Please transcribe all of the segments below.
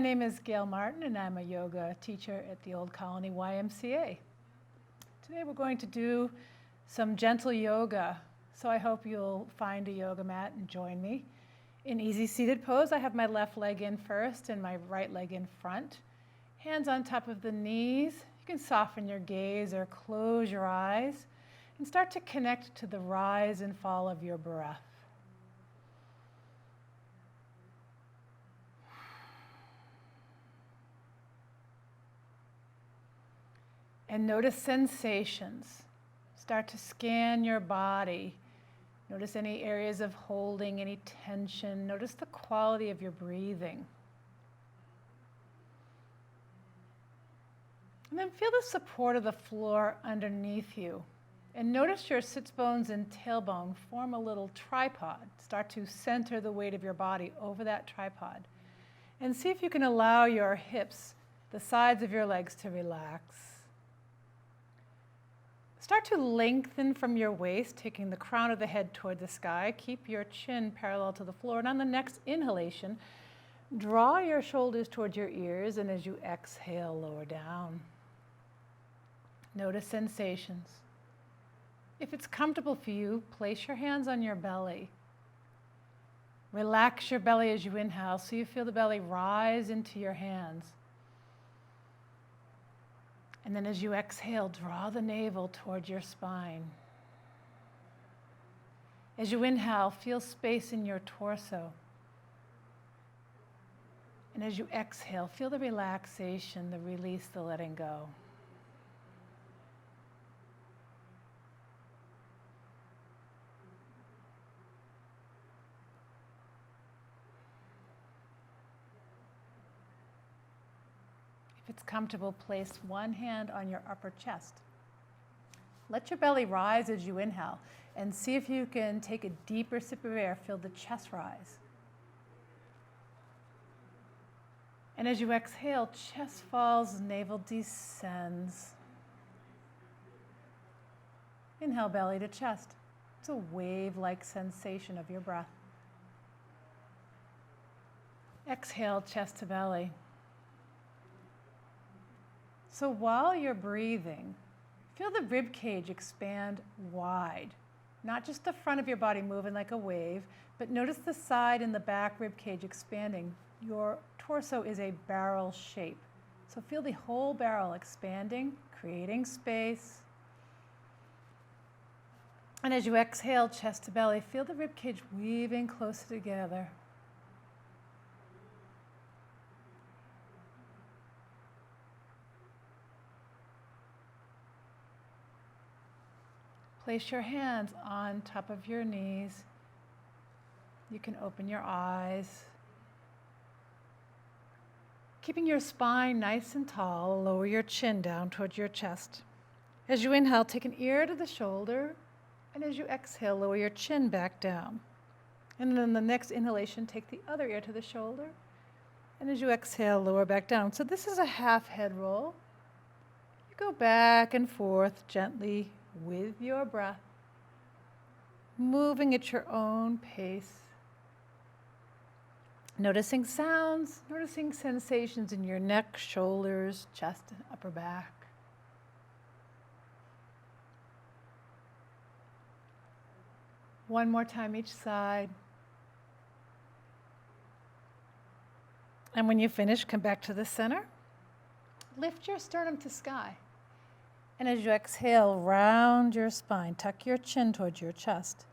my name is Gail Martin, and I'm a yoga teacher at the Old Colony YMCA. Today we're going to do some gentle yoga, so I hope you'll find a yoga mat and join me. In easy seated pose, I have my left leg in first and my right leg in front. Hands on top of the knees. You can soften your gaze or close your eyes and start to connect to the rise and fall of your breath. And notice sensations. Start to scan your body. Notice any areas of holding, any tension. Notice the quality of your breathing. And then feel the support of the floor underneath you. And notice your sits bones and tailbone form a little tripod. Start to center the weight of your body over that tripod. And see if you can allow your hips, the sides of your legs, to relax. Start to lengthen from your waist, taking the crown of the head toward the sky. Keep your chin parallel to the floor. And on the next inhalation, draw your shoulders towards your ears, and as you exhale, lower down. Notice sensations. If it's comfortable for you, place your hands on your belly. Relax your belly as you inhale, so you feel the belly rise into your hands. And then as you exhale, draw the navel towards your spine. As you inhale, feel space in your torso. And as you exhale, feel the relaxation, the release, the letting go. If it's comfortable, place one hand on your upper chest. Let your belly rise as you inhale, and see if you can take a deeper sip of air, feel the chest rise. And as you exhale, chest falls, navel descends. Inhale, belly to chest. It's a wave-like sensation of your breath. Exhale, chest to belly. So while you're breathing, feel the rib cage expand wide. Not just the front of your body moving like a wave, but notice the side and the back rib cage expanding. Your torso is a barrel shape. So feel the whole barrel expanding, creating space. And as you exhale, chest to belly, feel the rib cage weaving closer together. Place your hands on top of your knees. You can open your eyes. Keeping your spine nice and tall, lower your chin down towards your chest. As you inhale, take an ear to the shoulder, and as you exhale, lower your chin back down. And then the next inhalation, take the other ear to the shoulder, and as you exhale, lower back down. So this is a half head roll. You go back and forth gently with your breath, moving at your own pace. Noticing sounds, noticing sensations in your neck, shoulders, chest, and upper back. One more time each side. And when you finish, come back to the center. Lift your sternum to sky. And as you exhale, round your spine, tuck your chin towards your chest.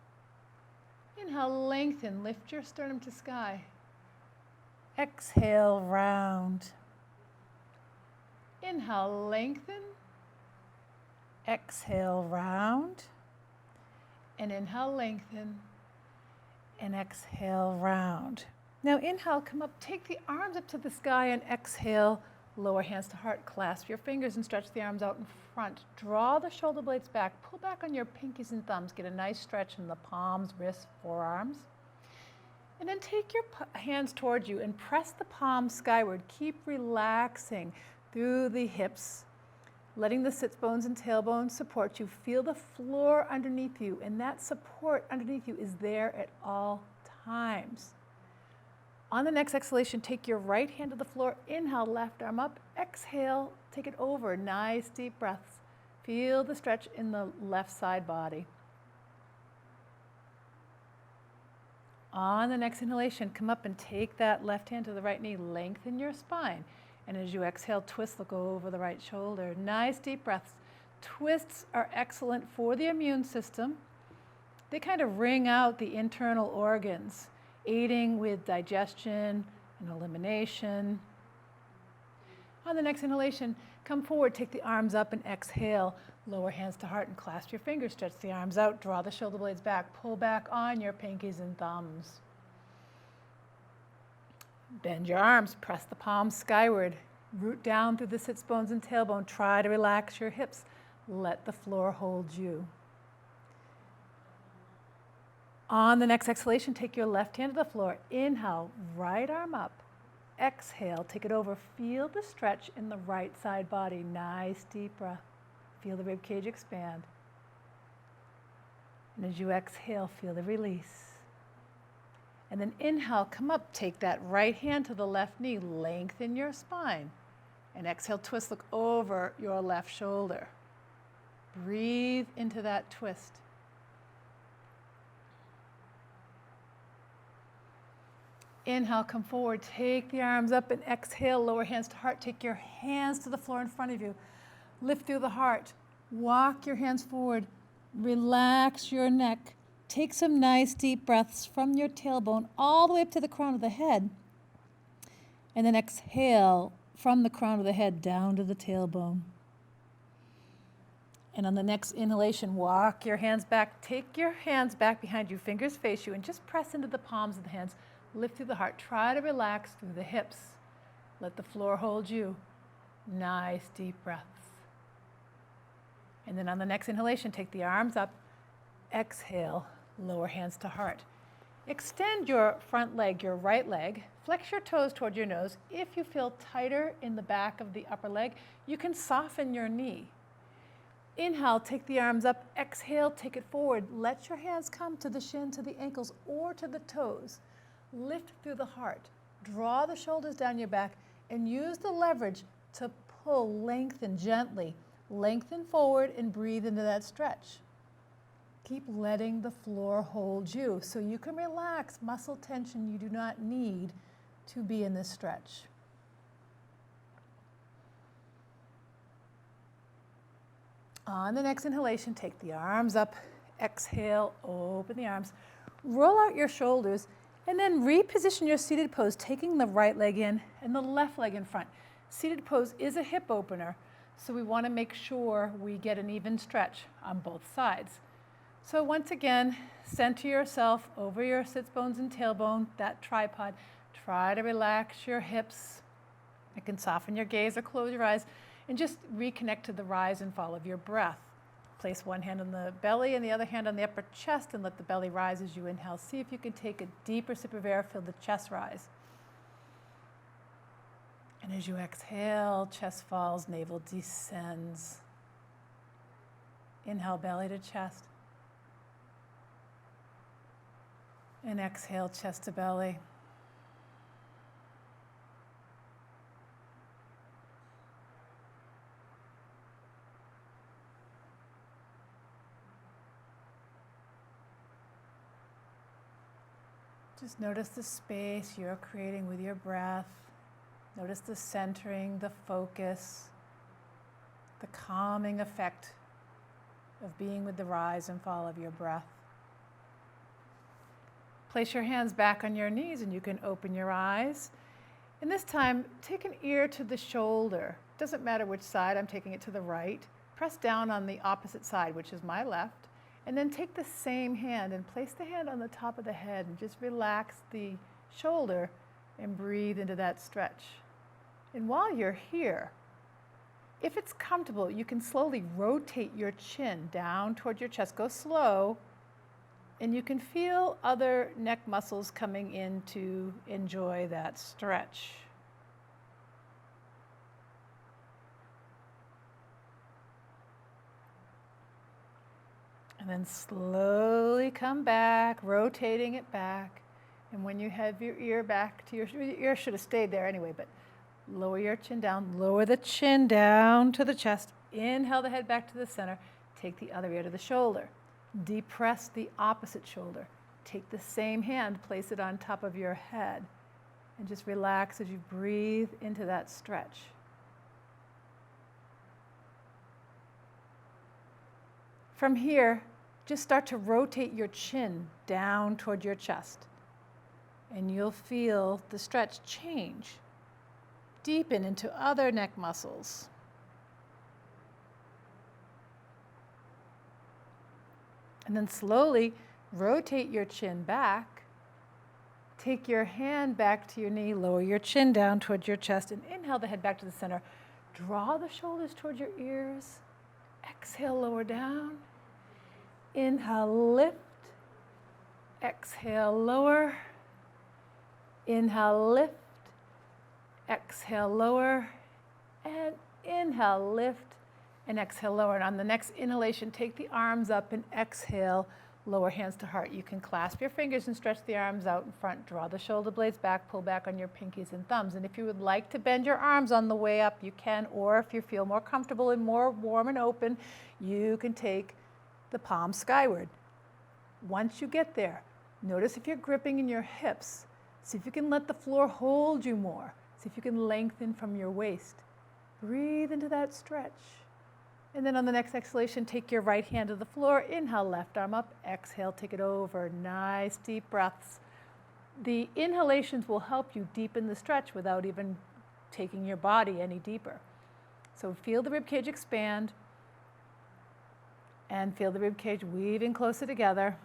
Inhale, lengthen, lift your sternum to sky. Exhale, round. Inhale, lengthen. Exhale, round. And inhale, lengthen. And exhale, round. Now inhale, come up, take the arms up to the sky, and exhale, lower hands to heart, clasp your fingers and stretch the arms out in front. Draw the shoulder blades back, pull back on your pinkies and thumbs, get a nice stretch in the palms, wrists, forearms. And then take your hands towards you and press the palms skyward. Keep relaxing through the hips, letting the sits bones and tailbones support you. Feel the floor underneath you, and that support underneath you is there at all times. On the next exhalation, take your right hand to the floor. Inhale, left arm up. Exhale, take it over. Nice deep breaths. Feel the stretch in the left side body. On the next inhalation, come up and take that left hand to the right knee. Lengthen your spine. And as you exhale, twist, look over the right shoulder. Nice deep breaths. Twists are excellent for the immune system. They kind of wring out the internal organs, aiding with digestion and elimination. On the next inhalation, come forward, take the arms up and exhale. Lower hands to heart and clasp your fingers, stretch the arms out, draw the shoulder blades back, pull back on your pinkies and thumbs. Bend your arms, press the palms skyward, root down through the sits bones and tailbone. Try to relax your hips. Let the floor hold you. On the next exhalation, take your left hand to the floor. Inhale, right arm up. Exhale, take it over. Feel the stretch in the right side body. Nice deep breath. Feel the rib cage expand. And as you exhale, feel the release. And then inhale, come up, take that right hand to the left knee, lengthen your spine. And exhale, twist, look over your left shoulder. Breathe into that twist. Inhale, come forward, take the arms up and exhale, lower hands to heart. Take your hands to the floor in front of you. Lift through the heart. Walk your hands forward. Relax your neck. Take some nice deep breaths from your tailbone all the way up to the crown of the head. And then exhale from the crown of the head down to the tailbone. And on the next inhalation, walk your hands back. Take your hands back behind you, fingers face you, and just press into the palms of the hands. Lift through the heart. Try to relax through the hips. Let the floor hold you. Nice deep breaths. And then on the next inhalation, take the arms up. Exhale, lower hands to heart. Extend your front leg, your right leg. Flex your toes toward your nose. If you feel tighter in the back of the upper leg, you can soften your knee. Inhale, take the arms up. Exhale, take it forward. Let your hands come to the shin, to the ankles, or to the toes. Lift through the heart. Draw the shoulders down your back and use the leverage to pull, lengthen gently. Lengthen forward and breathe into that stretch. Keep letting the floor hold you so you can relax muscle tension you do not need to be in this stretch. On the next inhalation, take the arms up. Exhale, open the arms. Roll out your shoulders and then reposition your seated pose, taking the right leg in and the left leg in front. Seated pose is a hip opener, so we want to make sure we get an even stretch on both sides. So once again, center yourself over your sits bones and tailbone, that tripod. Try to relax your hips. You can soften your gaze or close your eyes and just reconnect to the rise and fall of your breath. Place one hand on the belly and the other hand on the upper chest and let the belly rise as you inhale. See if you can take a deeper sip of air, feel the chest rise. And as you exhale, chest falls, navel descends. Inhale, belly to chest. And exhale, chest to belly. Just notice the space you're creating with your breath. Notice the centering, the focus, the calming effect of being with the rise and fall of your breath. Place your hands back on your knees and you can open your eyes. And this time, take an ear to the shoulder. Doesn't matter which side, I'm taking it to the right. Press down on the opposite side, which is my left. And then take the same hand and place the hand on the top of the head and just relax the shoulder and breathe into that stretch. And while you're here, if it's comfortable, you can slowly rotate your chin down toward your chest. Go slow, and you can feel other neck muscles coming in to enjoy that stretch. And then slowly come back, rotating it back. And when you have your ear back to your ear should have stayed there anyway, but lower your chin down, lower the chin down to the chest. Inhale the head back to the center. Take the other ear to the shoulder. Depress the opposite shoulder. Take the same hand, place it on top of your head, and just relax as you breathe into that stretch. From here, just start to rotate your chin down toward your chest, and you'll feel the stretch change. Deepen into other neck muscles. And then slowly rotate your chin back. Take your hand back to your knee, lower your chin down toward your chest, and inhale the head back to the center. Draw the shoulders toward your ears. Exhale, lower down. Inhale, lift. Exhale, lower. Inhale, lift. Exhale, lower. And inhale, lift. And exhale, lower. And on the next inhalation, take the arms up and exhale, lower hands to heart. You can clasp your fingers and stretch the arms out in front. Draw the shoulder blades back, pull back on your pinkies and thumbs. And if you would like to bend your arms on the way up, you can. Or if you feel more comfortable and more warm and open, you can take the palms skyward. Once you get there, notice if you're gripping in your hips. See if you can let the floor hold you more. See if you can lengthen from your waist. Breathe into that stretch. And then on the next exhalation, take your right hand to the floor. Inhale, left arm up. Exhale, take it over. Nice deep breaths. The inhalations will help you deepen the stretch without even taking your body any deeper. So feel the ribcage expand and feel the ribcage weaving closer together.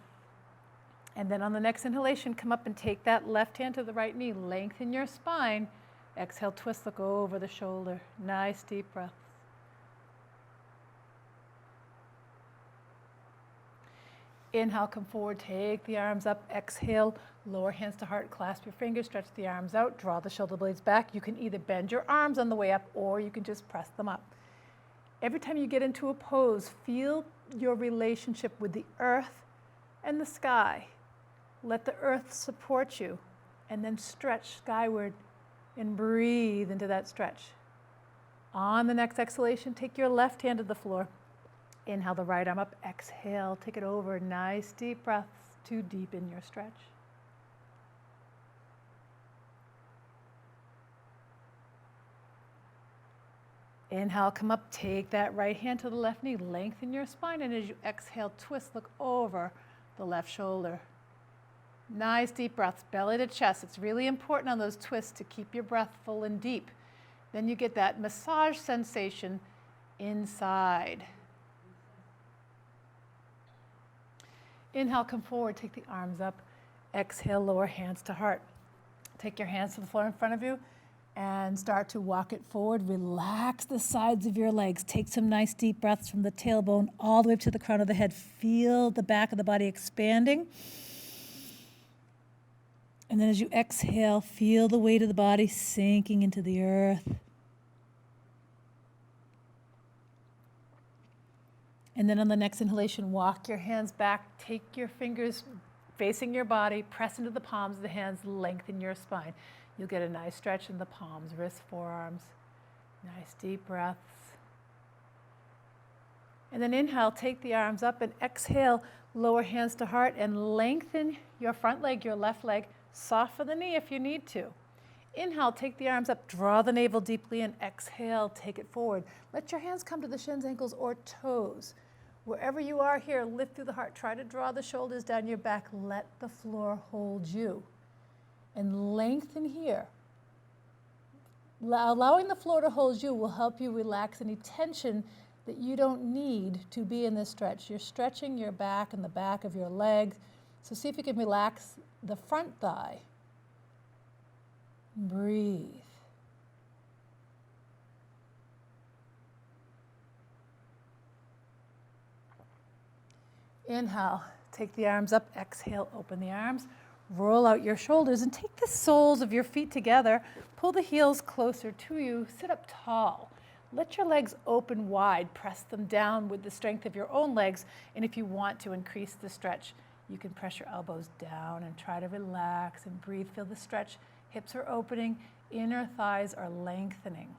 And then on the next inhalation, come up and take that left hand to the right knee. Lengthen your spine. Exhale, twist, look over the shoulder. Nice deep breath. Inhale, come forward, take the arms up. Exhale, lower hands to heart, clasp your fingers, stretch the arms out, draw the shoulder blades back. You can either bend your arms on the way up or you can just press them up. Every time you get into a pose, feel your relationship with the earth and the sky. Let the earth support you and then stretch skyward and breathe into that stretch. On the next exhalation, take your left hand to the floor. Inhale the right arm up, exhale, take it over. Nice deep breaths to deepen your stretch. Inhale, come up, take that right hand to the left knee, lengthen your spine, and as you exhale, twist, look over the left shoulder. Nice deep breaths, belly to chest. It's really important on those twists to keep your breath full and deep. Then you get that massage sensation inside. Inhale, come forward, take the arms up. Exhale, lower hands to heart. Take your hands to the floor in front of you and start to walk it forward. Relax the sides of your legs. Take some nice deep breaths from the tailbone all the way up to the crown of the head. Feel the back of the body expanding. And then as you exhale, feel the weight of the body sinking into the earth. And then on the next inhalation, walk your hands back, take your fingers facing your body, press into the palms of the hands, lengthen your spine. You'll get a nice stretch in the palms, wrists, forearms. Nice deep breaths. And then inhale, take the arms up, and exhale, lower hands to heart and lengthen your front leg, your left leg. Soften the knee if you need to. Inhale, take the arms up, draw the navel deeply, and exhale, take it forward. Let your hands come to the shins, ankles, or toes. Wherever you are here, lift through the heart. Try to draw the shoulders down your back. Let the floor hold you. And lengthen here. Allowing the floor to hold you will help you relax any tension that you don't need to be in this stretch. You're stretching your back and the back of your legs. So see if you can relax the front thigh. Breathe. Inhale, take the arms up. Exhale, open the arms. Roll out your shoulders and take the soles of your feet together. Pull the heels closer to you. Sit up tall. Let your legs open wide. Press them down with the strength of your own legs. And if you want to increase the stretch, You can press your elbows down and try to relax and breathe. Feel the stretch. Hips are opening, inner thighs are lengthening.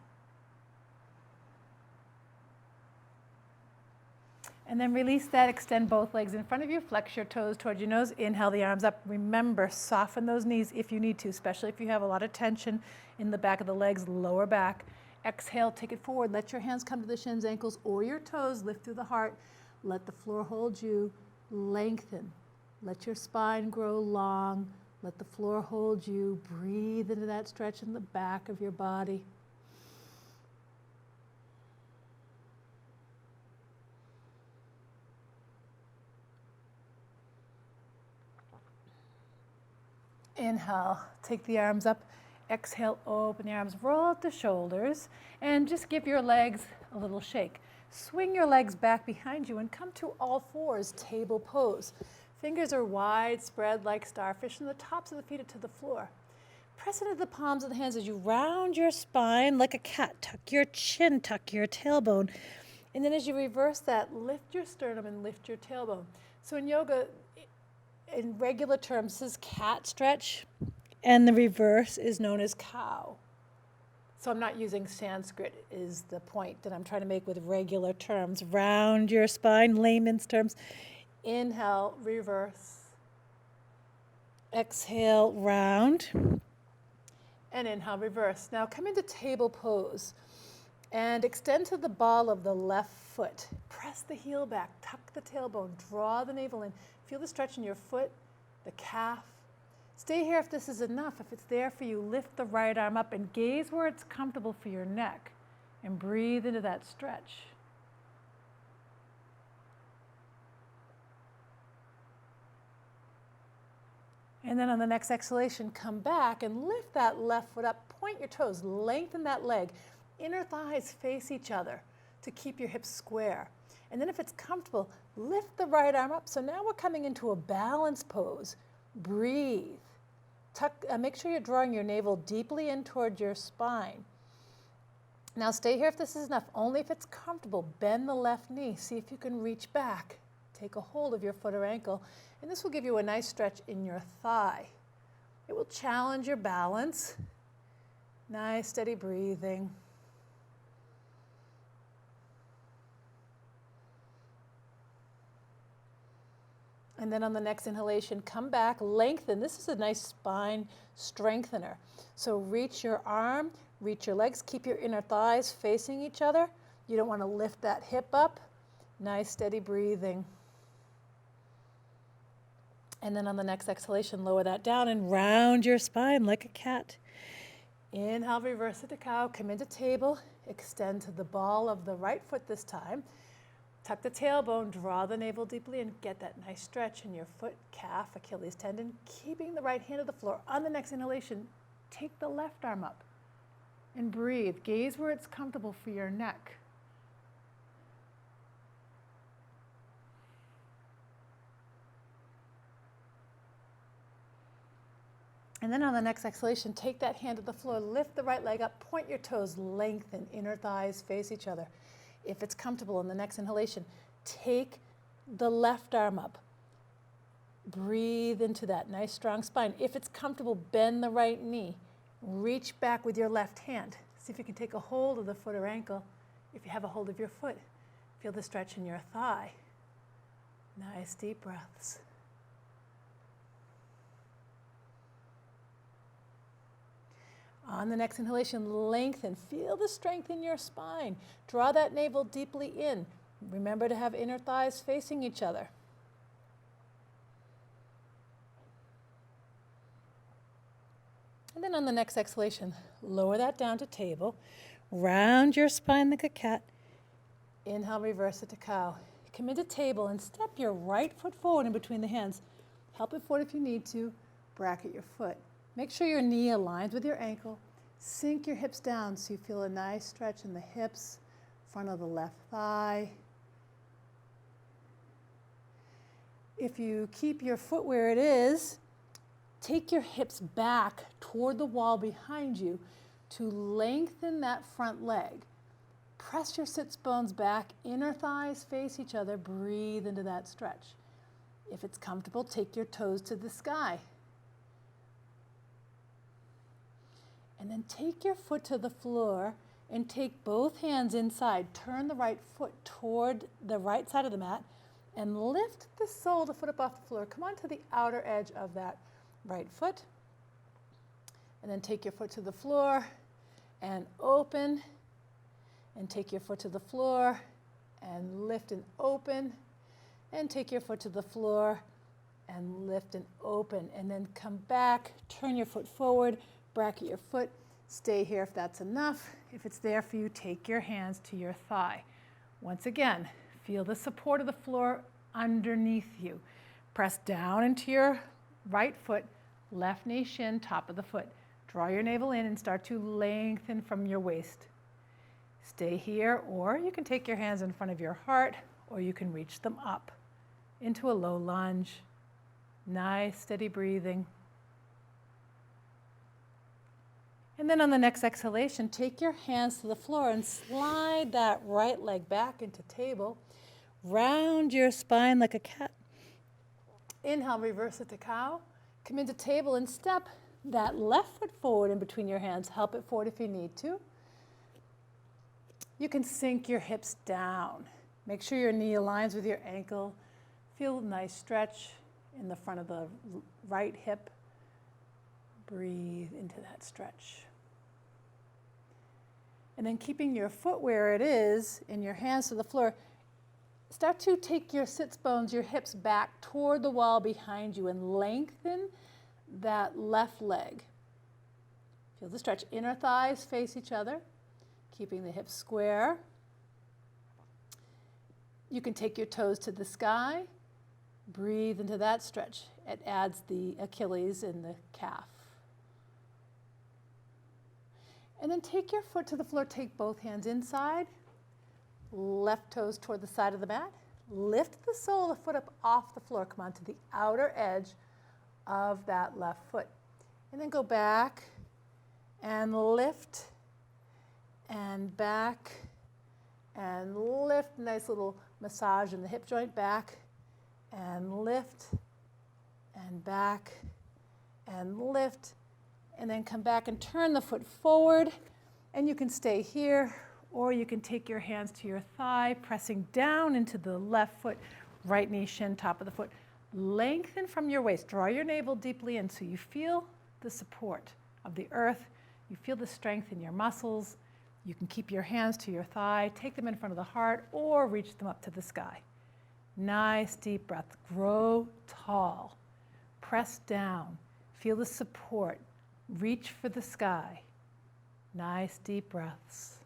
And then release that, extend both legs in front of you, flex your toes towards your nose, inhale the arms up. Remember, soften those knees if you need to, especially if you have a lot of tension in the back of the legs, lower back. Exhale, take it forward. Let your hands come to the shins, ankles, or your toes, lift through the heart. Let the floor hold you, lengthen. Let your spine grow long. Let the floor hold you. Breathe into that stretch in the back of your body. Inhale, take the arms up. Exhale, open the arms, roll out the shoulders, and just give your legs a little shake. Swing your legs back behind you and come to all fours, table pose. Fingers are wide spread like starfish, and the tops of the feet are to the floor. Press into the palms of the hands as you round your spine like a cat. Tuck your chin, tuck your tailbone. And then as you reverse that, lift your sternum and lift your tailbone. So in yoga, in regular terms, this is cat stretch, and the reverse is known as cow. So I'm not using Sanskrit is the point that I'm trying to make with regular terms. Round your spine, layman's terms. Inhale, reverse. Exhale, round. And inhale, reverse. Now come into table pose and extend to the ball of the left foot. Press the heel back, tuck the tailbone, draw the navel in. Feel the stretch in your foot, the calf. Stay here if this is enough. If it's there for you, lift the right arm up and gaze where it's comfortable for your neck and breathe into that stretch. And then on the next exhalation, come back and lift that left foot up, point your toes, lengthen that leg. Inner thighs face each other to keep your hips square. And then if it's comfortable, lift the right arm up. So now we're coming into a balance pose. Breathe. Make sure you're drawing your navel deeply in toward your spine. Now stay here if this is enough. Only if it's comfortable. Bend the left knee. See if you can reach back. Take a hold of your foot or ankle. And this will give you a nice stretch in your thigh. It will challenge your balance. Nice, steady breathing. And then on the next inhalation, come back, lengthen. This is a nice spine strengthener. So reach your arm, reach your legs, keep your inner thighs facing each other. You don't want to lift that hip up. Nice, steady breathing. And then on the next exhalation, lower that down and round your spine like a cat. Inhale, reverse it to cow, come into table, extend to the ball of the right foot this time. Tuck the tailbone, draw the navel deeply, and get that nice stretch in your foot, calf, Achilles tendon, keeping the right hand to the floor. On the next inhalation, take the left arm up and breathe. Gaze where it's comfortable for your neck. And then on the next exhalation, take that hand to the floor, lift the right leg up, point your toes, lengthen, inner thighs face each other. If it's comfortable in the next inhalation, take the left arm up. Breathe into that nice strong spine. If it's comfortable, bend the right knee. Reach back with your left hand. See if you can take a hold of the foot or ankle. If you have a hold of your foot, feel the stretch in your thigh. Nice deep breaths. On the next inhalation, lengthen. Feel the strength in your spine. Draw that navel deeply in. Remember to have inner thighs facing each other. And then on the next exhalation, lower that down to table. Round your spine like a cat. Inhale, reverse it to cow. Come into table and step your right foot forward in between the hands. Help it forward if you need to. Bracket your foot. Make sure your knee aligns with your ankle. Sink your hips down so you feel a nice stretch in the hips, front of the left thigh. If you keep your foot where it is, take your hips back toward the wall behind you to lengthen that front leg. Press your sits bones back, inner thighs face each other, breathe into that stretch. If it's comfortable, take your toes to the sky. And then take your foot to the floor and take both hands inside. Turn the right foot toward the right side of the mat and lift the sole of the foot up off the floor. Come on to the outer edge of that right foot. And then take your foot to the floor and open. And take your foot to the floor and lift and open. And take your foot to the floor and lift and open. And then come back, turn your foot forward, bracket your foot, stay here if that's enough. If it's there for you, take your hands to your thigh. Once again, feel the support of the floor underneath you. Press down into your right foot, left knee, shin, top of the foot. Draw your navel in and start to lengthen from your waist. Stay here, or you can take your hands in front of your heart, or you can reach them up into a low lunge. Nice, steady breathing. And then on the next exhalation, take your hands to the floor and slide that right leg back into table. Round your spine like a cat. Inhale, reverse it to cow. Come into table and step that left foot forward in between your hands. Help it forward if you need to. You can sink your hips down. Make sure your knee aligns with your ankle. Feel a nice stretch in the front of the right hip. Breathe into that stretch. And then keeping your foot where it is and your hands to the floor, start to take your sits bones, your hips back toward the wall behind you and lengthen that left leg. Feel the stretch. Inner thighs face each other, keeping the hips square. You can take your toes to the sky. Breathe into that stretch. It adds the Achilles and the calf. And then take your foot to the floor. Take both hands inside. Left toes toward the side of the mat. Lift the sole of the foot up off the floor. Come on to the outer edge of that left foot. And then go back and lift and back and lift. Nice little massage in the hip joint. Back and lift and back and lift. And then come back and turn the foot forward. And you can stay here, or you can take your hands to your thigh, pressing down into the left foot, right knee, shin, top of the foot. Lengthen from your waist. Draw your navel deeply in so you feel the support of the earth. You feel the strength in your muscles. You can keep your hands to your thigh, take them in front of the heart, or reach them up to the sky. Nice deep breath. Grow tall. Press down. Feel the support. Reach for the sky. Nice deep breaths.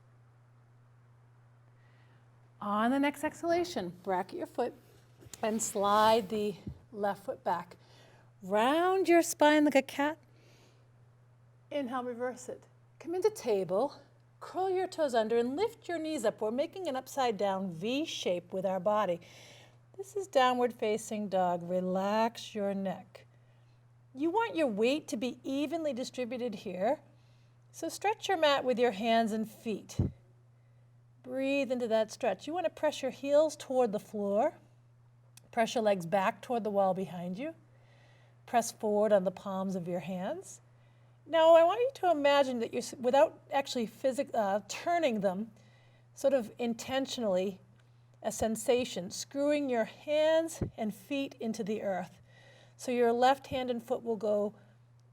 On the next exhalation, bracket your foot and slide the left foot back. Round your spine like a cat. Inhale, reverse it. Come into table, curl your toes under and lift your knees up. We're making an upside down V shape with our body. This is downward facing dog. Relax your neck. You want your weight to be evenly distributed here. So stretch your mat with your hands and feet. Breathe into that stretch. You want to press your heels toward the floor. Press your legs back toward the wall behind you. Press forward on the palms of your hands. Now I want you to imagine that you're, without actually turning them, sort of intentionally, a sensation, screwing your hands and feet into the earth. So your left hand and foot will go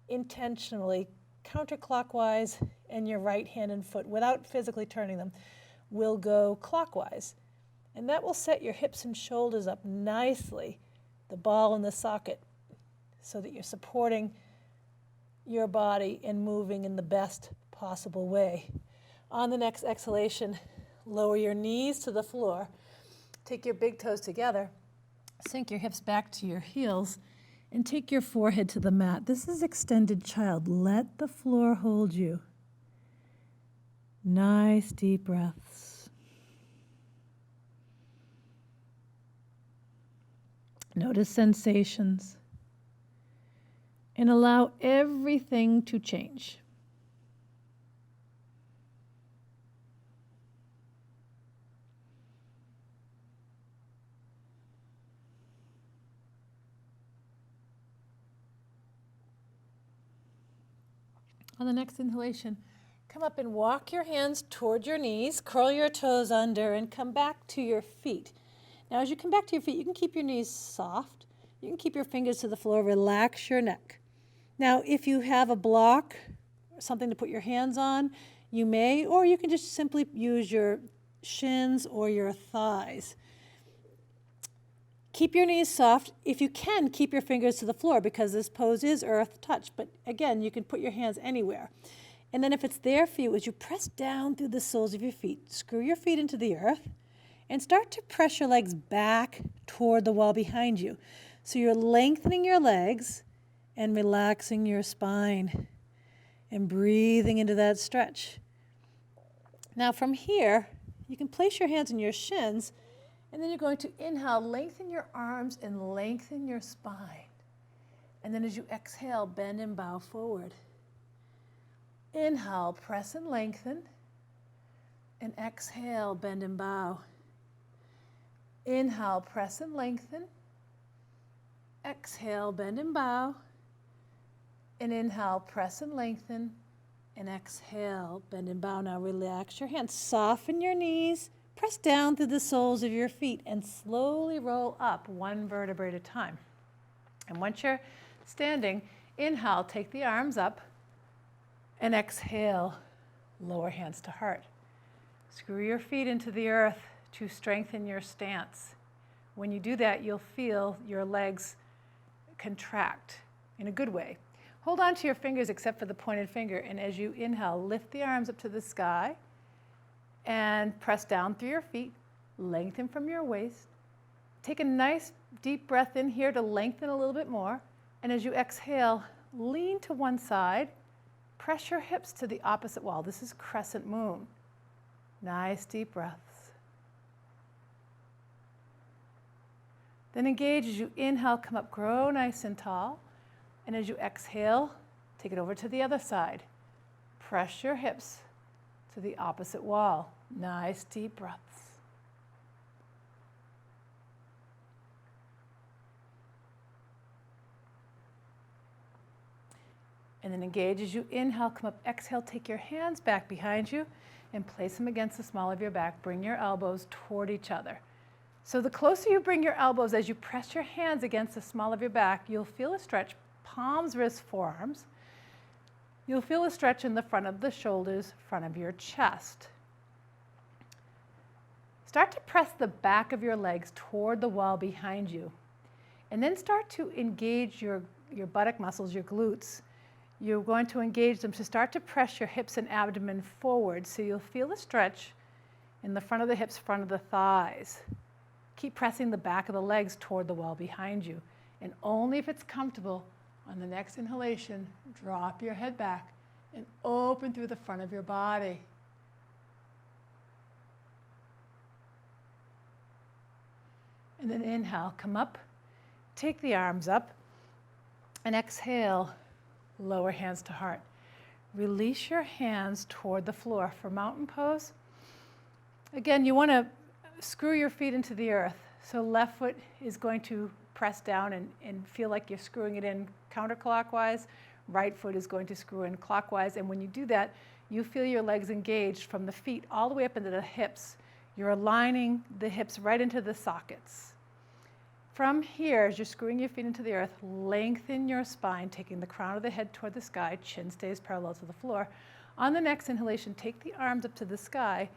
intentionally counterclockwise, and your right hand and foot, without physically turning them, will go clockwise. And that will set your hips and shoulders up nicely, the ball in the socket, so that you're supporting your body and moving in the best possible way. On the next exhalation, lower your knees to the floor. Take your big toes together. Sink your hips back to your heels. And take your forehead to the mat. This is extended child. Let the floor hold you. Nice deep breaths. Notice sensations. And allow everything to change. On the next inhalation, come up and walk your hands toward your knees, curl your toes under, and come back to your feet. Now, as you come back to your feet, you can keep your knees soft. You can keep your fingers to the floor, relax your neck. Now, if you have a block, something to put your hands on, you may, or you can just simply use your shins or your thighs. Keep your knees soft. If you can, keep your fingers to the floor because this pose is earth touch. But again, you can put your hands anywhere. And then if it's there for you, as you press down through the soles of your feet, screw your feet into the earth and start to press your legs back toward the wall behind you. So you're lengthening your legs and relaxing your spine and breathing into that stretch. Now from here, you can place your hands on your shins, and then you're going to inhale, lengthen your arms and lengthen your spine. And then as you exhale, bend and bow forward. Inhale, press and lengthen. And exhale, bend and bow. Inhale, press and lengthen. Exhale, bend and bow. And inhale, press and lengthen. And exhale, bend and bow. Now relax your hands. Soften your knees. Press down through the soles of your feet and slowly roll up one vertebrae at a time. And once you're standing, inhale, take the arms up. And exhale, lower hands to heart. Screw your feet into the earth to strengthen your stance. When you do that, you'll feel your legs contract in a good way. Hold on to your fingers except for the pointed finger, and as you inhale, lift the arms up to the sky and press down through your feet, lengthen from your waist. Take a nice deep breath in here to lengthen a little bit more, and as you exhale, lean to one side, press your hips to the opposite wall. This is crescent moon. Nice deep breaths. Then engage as you inhale, come up, grow nice and tall. And as you exhale, take it over to the other side. Press your hips to the opposite wall. Nice deep breaths. And then engage as you inhale, come up, exhale, take your hands back behind you and place them against the small of your back. Bring your elbows toward each other. So the closer you bring your elbows, as you press your hands against the small of your back, you'll feel a stretch, palms, wrists, forearms. You'll feel a stretch in the front of the shoulders, front of your chest. Start to press the back of your legs toward the wall behind you. And then start to engage your buttock muscles, your glutes. You're going to engage them to start to press your hips and abdomen forward so you'll feel a stretch in the front of the hips, front of the thighs. Keep pressing the back of the legs toward the wall behind you. And only if it's comfortable, on the next inhalation, drop your head back and open through the front of your body. And then inhale, come up, take the arms up, and exhale, lower hands to heart. Release your hands toward the floor for mountain pose. Again, you want to screw your feet into the earth. So left foot is going to press down and feel like you're screwing it in counterclockwise. Right foot is going to screw in clockwise. And when you do that, you feel your legs engaged from the feet all the way up into the hips. You're aligning the hips right into the sockets. From here, as you're screwing your feet into the earth, lengthen your spine, taking the crown of the head toward the sky. Chin stays parallel to the floor. On the next inhalation, take the arms up to the sky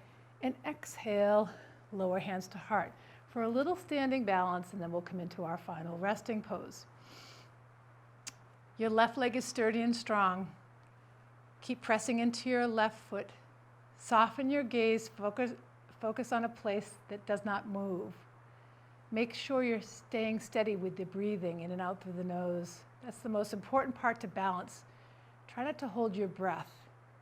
and exhale, lower hands to heart for a little standing balance, and then we'll come into our final resting pose. Your left leg is sturdy and strong. Keep pressing into your left foot. Soften your gaze, focus on a place that does not move. Make sure you're staying steady with the breathing in and out through the nose. That's the most important part to balance. Try not to hold your breath.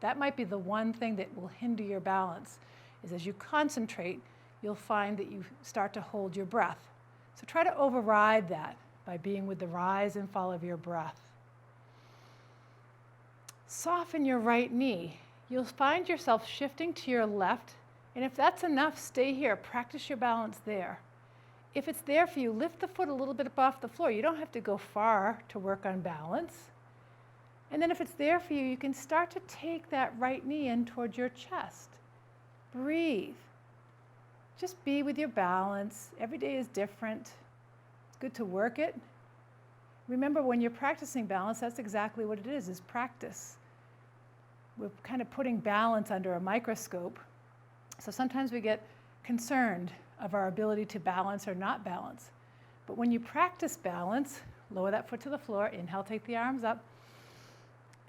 That might be the one thing that will hinder your balance, is as you concentrate, you'll find that you start to hold your breath. So try to override that by being with the rise and fall of your breath. Soften your right knee. You'll find yourself shifting to your left, and if that's enough, stay here. Practice your balance there. If it's there for you, lift the foot a little bit up off the floor. You don't have to go far to work on balance. And then if it's there for you, you can start to take that right knee in towards your chest. Breathe. Just be with your balance. Every day is different. It's good to work it. Remember, when you're practicing balance, that's exactly what it is practice. We're kind of putting balance under a microscope. So sometimes we get concerned of our ability to balance or not balance. But when you practice balance, lower that foot to the floor. Inhale, take the arms up.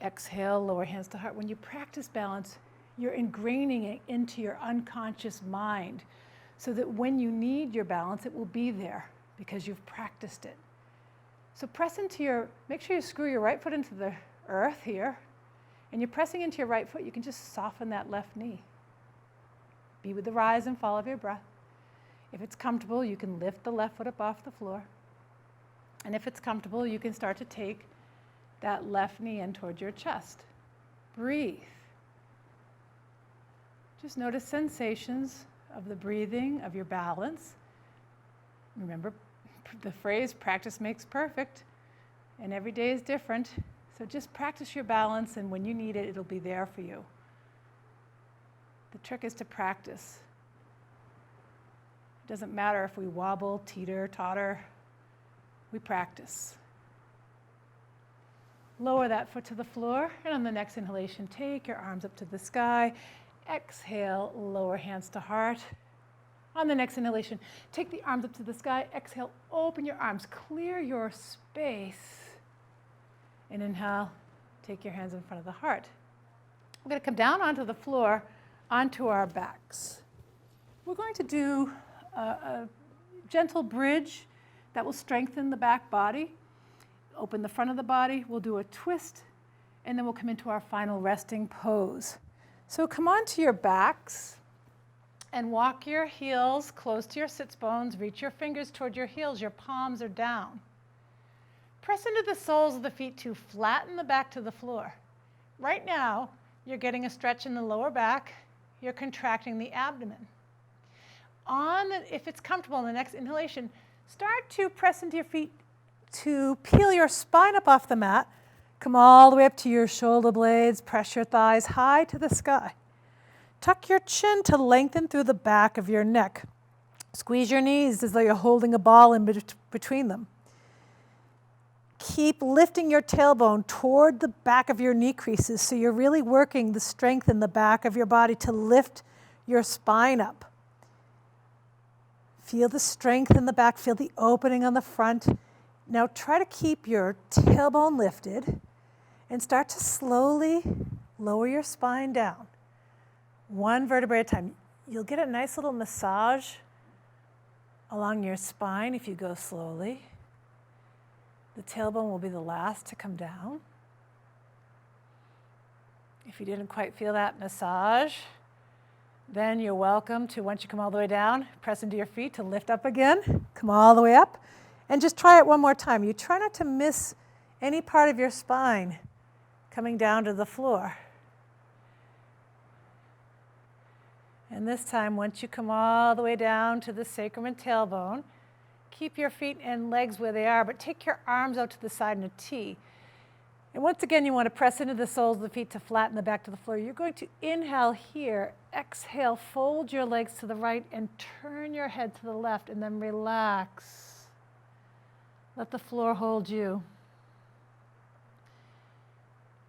Exhale, lower hands to heart. When you practice balance, you're ingraining it into your unconscious mind so that when you need your balance, it will be there because you've practiced it. So press into make sure you screw your right foot into the earth here, and you're pressing into your right foot. You can just soften that left knee. Be with the rise and fall of your breath. If it's comfortable, you can lift the left foot up off the floor. And if it's comfortable, you can start to take that left knee in towards your chest. Breathe. Just notice sensations of the breathing, of your balance. Remember the phrase, practice makes perfect, and every day is different. So just practice your balance, and when you need it, it'll be there for you. The trick is to practice. It doesn't matter if we wobble, teeter, totter. We practice. Lower that foot to the floor, and on the next inhalation, take your arms up to the sky. Exhale, lower hands to heart. On the next inhalation, take the arms up to the sky. Exhale, open your arms, clear your space. And inhale, take your hands in front of the heart. We're going to come down onto the floor, onto our backs. We're going to do a gentle bridge that will strengthen the back body. Open the front of the body, we'll do a twist, and then we'll come into our final resting pose. So come onto your backs and walk your heels close to your sits bones. Reach your fingers toward your heels. Your palms are down. Press into the soles of the feet to flatten the back to the floor. Right now, you're getting a stretch in the lower back. You're contracting the abdomen. If it's comfortable in the next inhalation, start to press into your feet to peel your spine up off the mat. Come all the way up to your shoulder blades. Press your thighs high to the sky. Tuck your chin to lengthen through the back of your neck. Squeeze your knees as though you're holding a ball in between them. Keep lifting your tailbone toward the back of your knee creases so you're really working the strength in the back of your body to lift your spine up. Feel the strength in the back. Feel the opening on the front. Now try to keep your tailbone lifted and start to slowly lower your spine down. One vertebrae at a time. You'll get a nice little massage along your spine if you go slowly. The tailbone will be the last to come down. If you didn't quite feel that massage, then you're welcome to, once you come all the way down, press into your feet to lift up again. Come all the way up. And just try it one more time. You try not to miss any part of your spine coming down to the floor. And this time, once you come all the way down to the sacrum and tailbone, keep your feet and legs where they are, but take your arms out to the side in a T. And once again, you want to press into the soles of the feet to flatten the back to the floor. You're going to inhale here, exhale, fold your legs to the right, and turn your head to the left, and then relax. Let the floor hold you.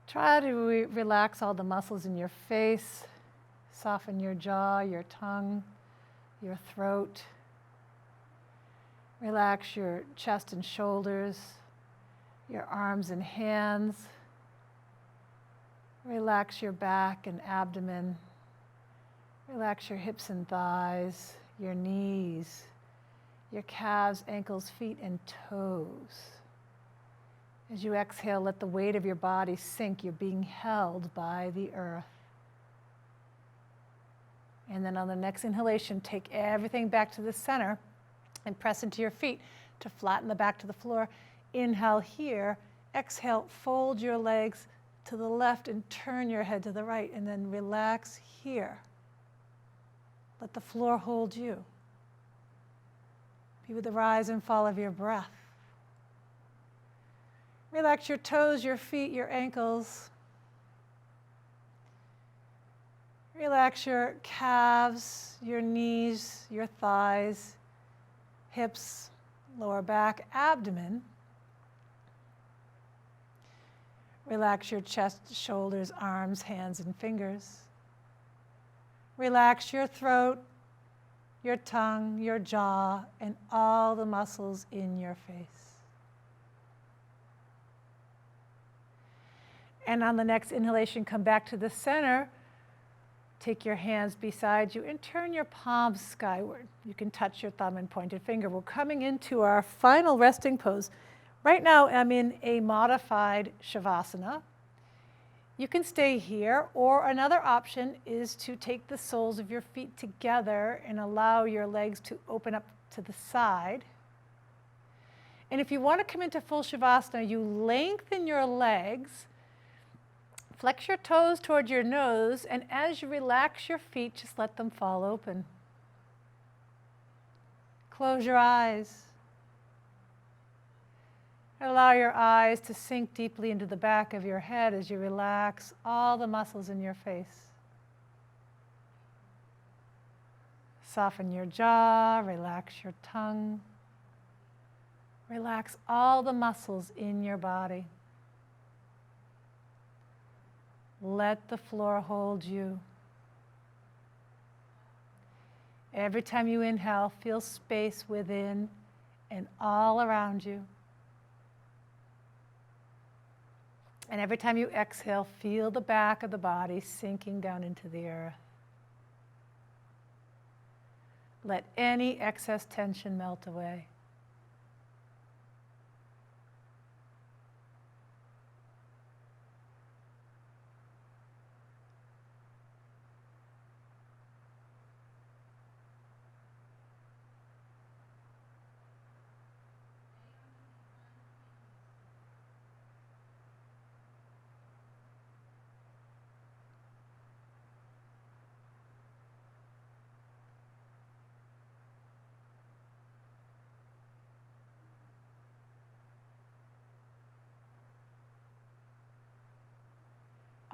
Try to relax all the muscles in your face. Soften your jaw, your tongue, your throat. Relax your chest and shoulders, your arms and hands. Relax your back and abdomen. Relax your hips and thighs, your knees, your calves, ankles, feet, and toes. As you exhale, let the weight of your body sink. You're being held by the earth. And then on the next inhalation, take everything back to the center and press into your feet to flatten the back to the floor. Inhale here. Exhale, fold your legs to the left and turn your head to the right. And then relax here. Let the floor hold you. Be with the rise and fall of your breath. Relax your toes, your feet, your ankles. Relax your calves, your knees, your thighs, hips, lower back, abdomen. Relax your chest, shoulders, arms, hands, and fingers. Relax your throat, your tongue, your jaw, and all the muscles in your face. And on the next inhalation, come back to the center. Take your hands beside you and turn your palms skyward. You can touch your thumb and pointed finger. We're coming into our final resting pose. Right now, I'm in a modified Shavasana. You can stay here, or another option is to take the soles of your feet together and allow your legs to open up to the side. And if you want to come into full Shavasana, you lengthen your legs, flex your toes toward your nose, and as you relax your feet, just let them fall open. Close your eyes. Allow your eyes to sink deeply into the back of your head as you relax all the muscles in your face. Soften your jaw, relax your tongue. Relax all the muscles in your body. Let the floor hold you. Every time you inhale, feel space within and all around you. And every time you exhale, feel the back of the body sinking down into the earth. Let any excess tension melt away.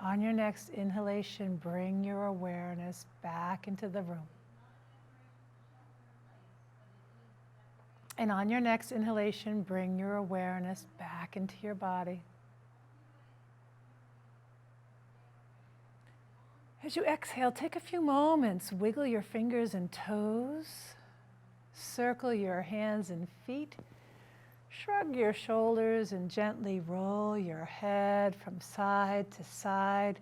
On your next inhalation, bring your awareness back into the room. And on your next inhalation, bring your awareness back into your body. As you exhale, take a few moments, wiggle your fingers and toes, circle your hands and feet, shrug your shoulders and gently roll your head from side to side.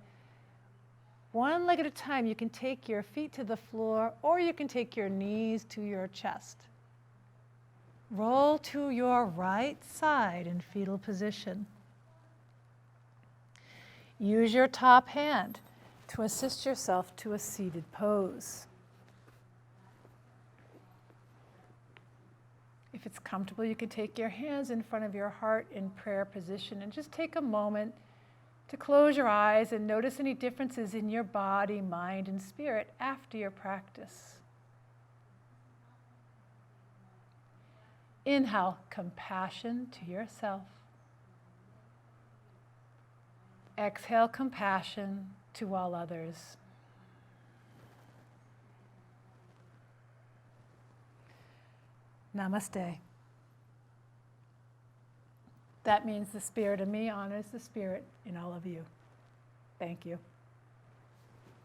One leg at a time, you can take your feet to the floor or you can take your knees to your chest. Roll to your right side in fetal position. Use your top hand to assist yourself to a seated pose. If it's comfortable, you can take your hands in front of your heart in prayer position and just take a moment to close your eyes and notice any differences in your body, mind, and spirit after your practice. Inhale, compassion to yourself. Exhale, compassion to all others. Namaste. That means the spirit of me honors the spirit in all of you. Thank you.